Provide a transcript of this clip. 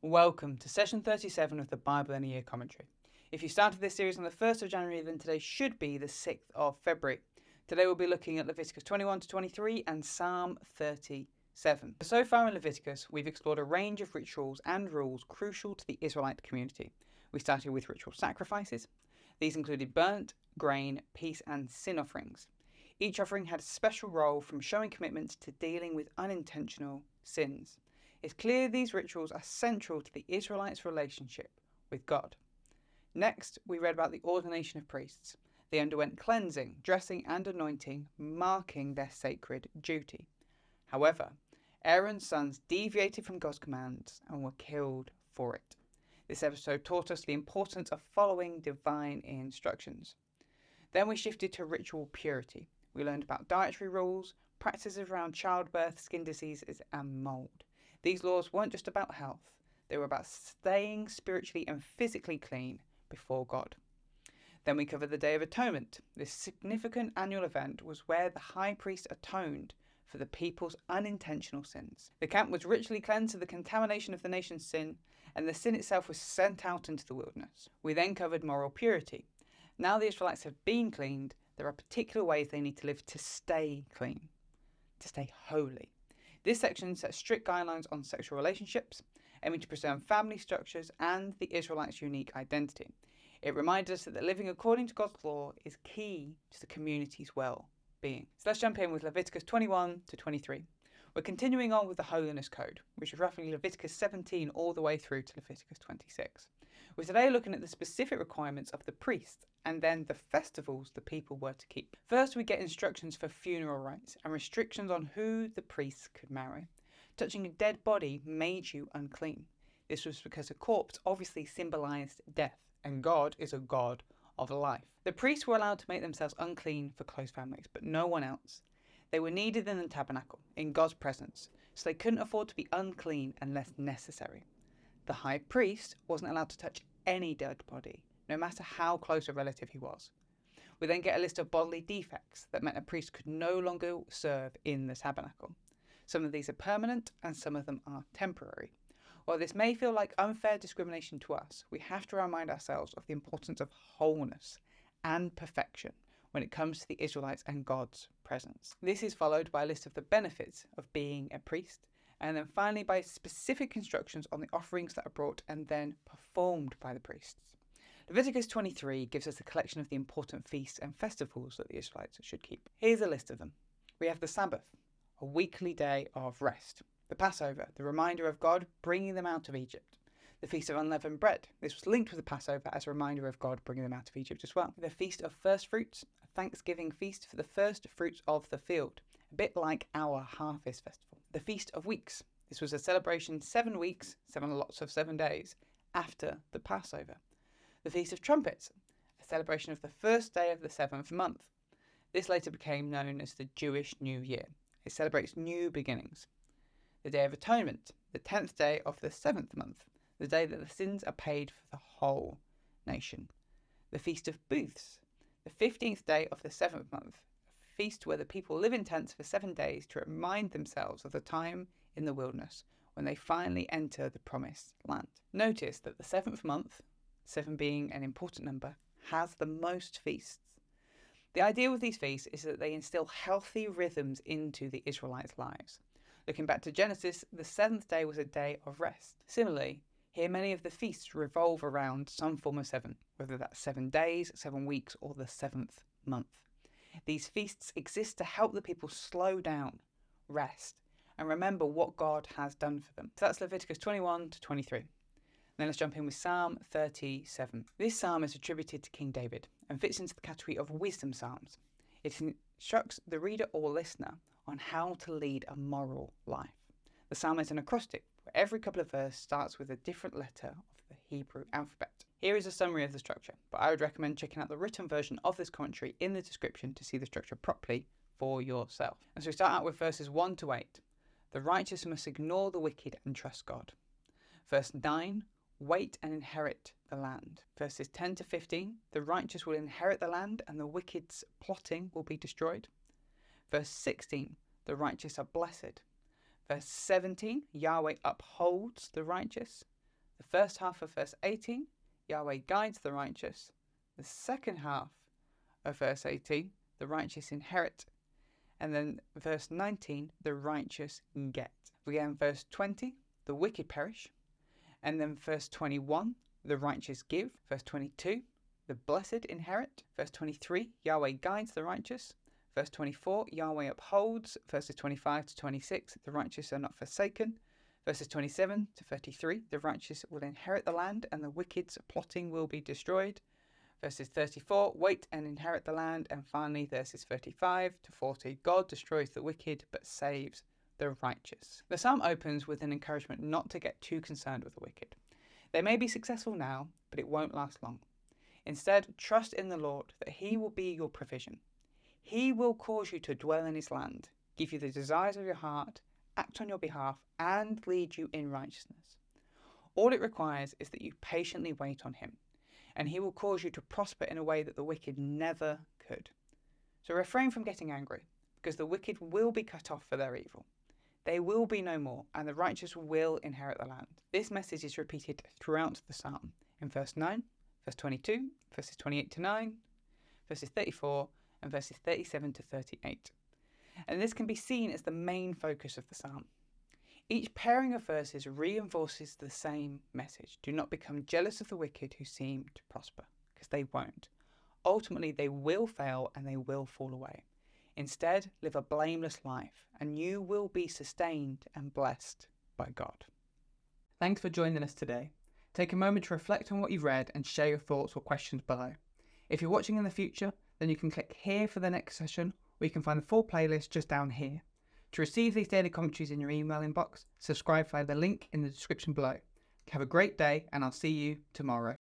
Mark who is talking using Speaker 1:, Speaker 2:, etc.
Speaker 1: Welcome to session 37 of the Bible in a Year commentary. If you started this series on the 1st of January, then today should be the 6th of February. Today we'll be looking at Leviticus 21 to 23 and Psalm 37. So far in Leviticus, we've explored a range of rituals and rules crucial to the Israelite community. We started with ritual sacrifices. These included burnt, grain, peace and sin offerings. Each offering had a special role, from showing commitment to dealing with unintentional sins. It's clear these rituals are central to the Israelites' relationship with God. Next, we read about the ordination of priests. They underwent cleansing, dressing and anointing, marking their sacred duty. However, Aaron's sons deviated from God's commands and were killed for it. This episode taught us the importance of following divine instructions. Then we shifted to ritual purity. We learned about dietary rules, practices around childbirth, skin diseases and mold. These laws weren't just about health, they were about staying spiritually and physically clean before God. Then we covered the Day of Atonement. This significant annual event was where the high priest atoned for the people's unintentional sins. The camp was ritually cleansed of the contamination of the nation's sin, and the sin itself was sent out into the wilderness. We then covered moral purity. Now the Israelites have been cleaned, there are particular ways they need to live to stay clean, to stay holy. This section sets strict guidelines on sexual relationships, aiming to preserve family structures and the Israelites' unique identity. It reminds us that living according to God's law is key to the community's well-being. So let's jump in with Leviticus 21 to 23. We're continuing on with the Holiness Code, which is roughly Leviticus 17 all the way through to Leviticus 26. We're today looking at the specific requirements of the priests and then the festivals the people were to keep. First, we get instructions for funeral rites and restrictions on who the priests could marry. Touching a dead body made you unclean. This was because a corpse obviously symbolised death, and God is a God of life. The priests were allowed to make themselves unclean for close families, but no one else. They were needed in the tabernacle, in God's presence, so they couldn't afford to be unclean unless necessary. The high priest wasn't allowed to touch any dead body, no matter how close a relative he was. We then get a list of bodily defects that meant a priest could no longer serve in the tabernacle. Some of these are permanent and some of them are temporary. While this may feel like unfair discrimination to us, we have to remind ourselves of the importance of wholeness and perfection when it comes to the Israelites and God's presence. This is followed by a list of the benefits of being a priest, and then finally by specific instructions on the offerings that are brought and then performed by the priests. Leviticus 23 gives us a collection of the important feasts and festivals that the Israelites should keep. Here's a list of them. We have the Sabbath, a weekly day of rest. The Passover, the reminder of God bringing them out of Egypt. The Feast of Unleavened Bread. This was linked with the Passover as a reminder of God bringing them out of Egypt as well. The Feast of First Fruits, a Thanksgiving feast for the first fruits of the field, a bit like our harvest festival. The Feast of Weeks. This was a celebration 7 weeks, 7 lots of 7 days, after the Passover. The Feast of Trumpets, a celebration of the first day of the 7th month. This later became known as the Jewish New Year. It celebrates new beginnings. The Day of Atonement, the 10th day of the 7th month, the day that the sins are paid for the whole nation. The Feast of Booths, the 15th day of the 7th month, a feast where the people live in tents for 7 days to remind themselves of the time in the wilderness when they finally enter the promised land. Notice that the 7th month, 7 being an important number, has the most feasts. The idea with these feasts is that they instill healthy rhythms into the Israelites' lives. Looking back to Genesis, the 7th day was a day of rest. Similarly, here many of the feasts revolve around some form of 7, whether that's 7 days, 7 weeks, or the 7th month. These feasts exist to help the people slow down, rest, and remember what God has done for them. So that's Leviticus 21 to 23. Then let's jump in with Psalm 37. This psalm is attributed to King David and fits into the category of wisdom psalms. It instructs the reader or listener on how to lead a moral life. The psalm is an acrostic where every couple of verses starts with a different letter of the Hebrew alphabet. Here is a summary of the structure, but I would recommend checking out the written version of this commentary in the description to see the structure properly for yourself. And so we start out with verses 1 to 8. The righteous must ignore the wicked and trust God. Verse 9. Wait and inherit the land. Verses 10 to 15. The righteous will inherit the land and the wicked's plotting will be destroyed. Verse 16. The righteous are blessed. Verse 17. Yahweh upholds the righteous. The first half of verse 18, Yahweh guides the righteous. The second half of verse 18, the righteous inherit. And then verse 19, the righteous get. Again, verse 20, the wicked perish. And then verse 21, the righteous give. Verse 22, the blessed inherit. Verse 23, Yahweh guides the righteous. Verse 24, Yahweh upholds. Verses 25 to 26, the righteous are not forsaken. Verses 27 to 33, the righteous will inherit the land and the wicked's plotting will be destroyed. Verses 34, wait and inherit the land. And finally, verses 35 to 40, God destroys the wicked but saves the righteous. The psalm opens with an encouragement not to get too concerned with the wicked. They may be successful now, but it won't last long. Instead, trust in the Lord that He will be your provision. He will cause you to dwell in His land, give you the desires of your heart, act on your behalf, and lead you in righteousness. All it requires is that you patiently wait on Him, and He will cause you to prosper in a way that the wicked never could. So refrain from getting angry, because the wicked will be cut off for their evil. They will be no more, and the righteous will inherit the land. This message is repeated throughout the psalm, in verse 9, verse 22, verses 28 to 9, verses 34, and verses 37 to 38. And this can be seen as the main focus of the psalm. Each pairing of verses reinforces the same message. Do not become jealous of the wicked who seem to prosper, because they won't. Ultimately, they will fail and they will fall away. Instead, live a blameless life, and you will be sustained and blessed by God. Thanks for joining us today. Take a moment to reflect on what you've read and share your thoughts or questions below. If you're watching in the future, then you can click here for the next session, or you can find the full playlist just down here. To receive these daily commentaries in your email inbox, subscribe via the link in the description below. Have a great day, and I'll see you tomorrow.